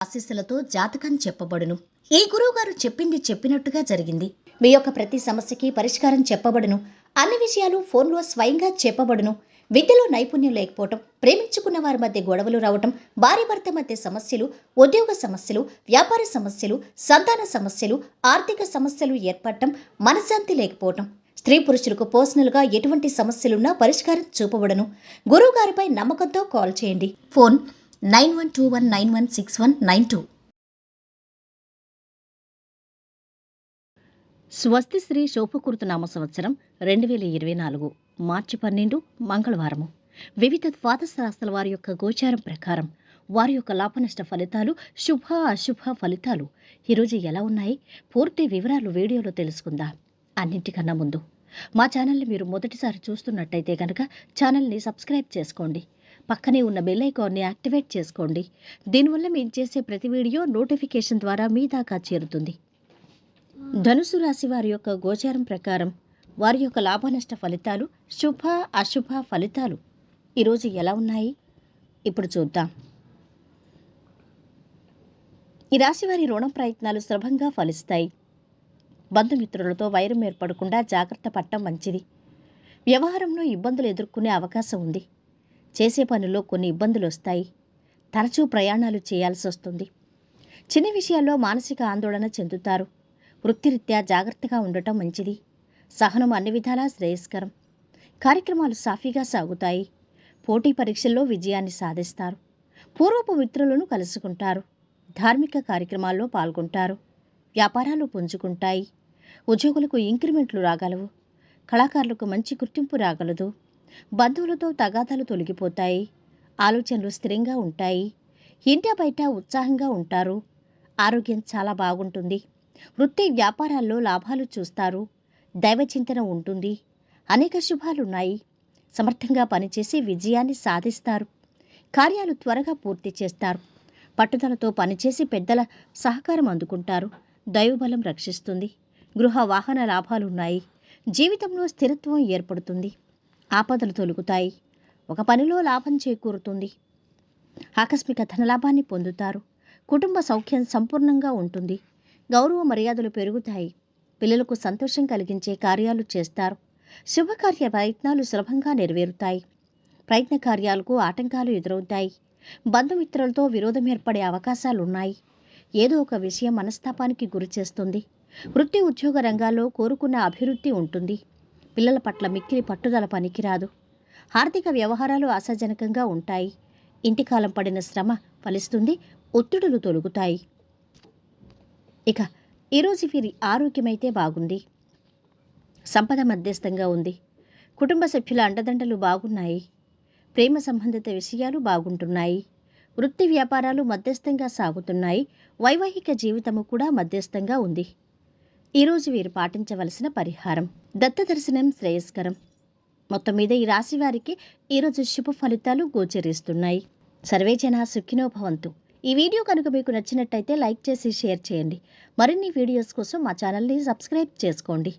ఆశీస్సులతో జాతకం చెప్పబడును. ఈ గురువుగారు చెప్పింది చెప్పినట్టుగా జరిగింది. మీ యొక్క ప్రతి సమస్యకి పరిష్కారం చెప్పబడును. అన్ని విషయాలు ఫోన్లో స్వయంగా చెప్పబడును. విద్యలో నైపుణ్యం లేకపోవటం, ప్రేమించుకున్న వారి మధ్య గొడవలు రావటం, భార్య భర్త మధ్య సమస్యలు, ఉద్యోగ సమస్యలు, వ్యాపార సమస్యలు, సంతాన సమస్యలు, ఆర్థిక సమస్యలు ఏర్పడటం, మనశ్శాంతి లేకపోవటం, స్త్రీ పురుషులకు పర్సనల్గా ఎటువంటి సమస్యలున్నా పరిష్కారం చూపబడును. గురువుగారిపై నమ్మకంతో కాల్ చేయండి. ఫోన్ 9121916192. స్వస్తి శ్రీ శోభకృత నామ సంవత్సరం 2024 మార్చి 12 మంగళవారము. వివిధ ద్వాదశ రాశుల వారి యొక్క గోచారం ప్రకారం వారి యొక్క లాభనష్ట ఫలితాలు, శుభ అశుభ ఫలితాలు ఈరోజు ఎలా ఉన్నాయి, పూర్తి వివరాలు వీడియోలో తెలుసుకుందాం. అన్నింటికన్నా ముందు మా ఛానల్ని మీరు మొదటిసారి చూస్తున్నట్టయితే కనుక ఛానల్ని సబ్స్క్రైబ్ చేసుకోండి. పక్కనే ఉన్న బెల్ ఐకాన్ని యాక్టివేట్ చేసుకోండి. దీనివల్ల మేము చేసే ప్రతి వీడియో నోటిఫికేషన్ ద్వారా మీ దాకా చేరుతుంది. ధనుసు రాశి వారి యొక్క గోచారం ప్రకారం వారి యొక్క లాభనష్ట ఫలితాలు, శుభ అశుభ ఫలితాలు ఈరోజు ఎలా ఉన్నాయి ఇప్పుడు చూద్దాం. ఈ రాశి వారి రుణ ప్రయత్నాలు సులభంగా ఫలిస్తాయి. బంధుమిత్రులతో వైరం ఏర్పడకుండా జాగ్రత్త పడటం మంచిది. వ్యవహారంలో ఇబ్బందులు ఎదుర్కొనే అవకాశం ఉంది. చేసే పనుల్లో కొన్ని ఇబ్బందులు వస్తాయి. తరచూ ప్రయాణాలు చేయాల్సి వస్తుంది. చిన్న విషయాల్లో మానసిక ఆందోళన చెందుతారు. వృత్తిరీత్యా జాగ్రత్తగా ఉండటం మంచిది. సహనం అన్ని విధాలా శ్రేయస్కరం. కార్యక్రమాలు సాఫీగా సాగుతాయి. పోటీ పరీక్షల్లో విజయాన్ని సాధిస్తారు. పూర్వపు మిత్రులను కలుసుకుంటారు. ధార్మిక కార్యక్రమాల్లో పాల్గొంటారు. వ్యాపారాలు పుంజుకుంటాయి. ఉద్యోగులకు ఇంక్రిమెంట్లు రాగలవు. కళాకారులకు మంచి గుర్తింపు రాగలదు. బంధువులతో తగాదాలు తొలగిపోతాయి. ఆలోచనలు స్థిరంగా ఉంటాయి. ఇంటా బయట ఉత్సాహంగా ఉంటారు. ఆరోగ్యం చాలా బాగుంటుంది. వృత్తి వ్యాపారాల్లో లాభాలు చూస్తారు. దైవచింతన ఉంటుంది. అనేక శుభాలున్నాయి. సమర్థంగా పనిచేసి విజయాన్ని సాధిస్తారు. కార్యాలు త్వరగా పూర్తి చేస్తారు. పట్టుదలతో పనిచేసి పెద్దల సహకారం అందుకుంటారు. దైవబలం రక్షిస్తుంది. గృహ వాహన లాభాలున్నాయి. జీవితంలో స్థిరత్వం ఏర్పడుతుంది. ఆపదలు తొలుగుతాయి. ఒక పనిలో లాభం చేకూరుతుంది. ఆకస్మిక ధనలాభాన్ని పొందుతారు. కుటుంబ సౌఖ్యం సంపూర్ణంగా ఉంటుంది. గౌరవ మర్యాదలు పెరుగుతాయి. పిల్లలకు సంతోషం కలిగించే కార్యాలు చేస్తారు. శుభకార్య ప్రయత్నాలు సులభంగా నెరవేరుతాయి. ప్రయత్న కార్యాలకు ఆటంకాలు ఎదురవుతాయి. బంధుమిత్రులతో విరోధం ఏర్పడే అవకాశాలున్నాయి. ఏదో ఒక విషయం మనస్తాపానికి గురి చేస్తుంది. వృత్తి ఉద్యోగ రంగాల్లో కోరుకున్న అభివృద్ధి ఉంటుంది. పిల్లల పట్ల మిక్కిలి పట్టుదల పనికిరాదు. ఆర్థిక వ్యవహారాలు ఆశాజనకంగా ఉంటాయి. ఇంటికాలం పడిన శ్రమ ఫలిస్తుంది. ఒత్తిడులు తొలగుతాయి. ఇక ఈరోజు వీరి ఆరోగ్యమైతే బాగుంది. సంపద మధ్యస్థంగా ఉంది. కుటుంబ సభ్యుల అండదండలు బాగున్నాయి. ప్రేమ సంబంధిత విషయాలు బాగుంటున్నాయి. వృత్తి వ్యాపారాలు మధ్యస్థంగా సాగుతున్నాయి. వైవాహిక జీవితము కూడా మధ్యస్థంగా ఉంది. ఈరోజు వీరు పాటించవలసిన పరిహారం దత్త దర్శనం శ్రేయస్కరం. మొత్తం మీద ఈ రాశి వారికి ఈరోజు శుభ ఫలితాలు గోచరిస్తున్నాయి. సర్వే జనా సుఖినో భవంతు. ఈ వీడియో కనుక మీకు నచ్చినట్టయితే లైక్ చేసి షేర్ చేయండి. మరిన్ని వీడియోస్ కోసం మా ఛానల్ని సబ్స్క్రైబ్ చేసుకోండి.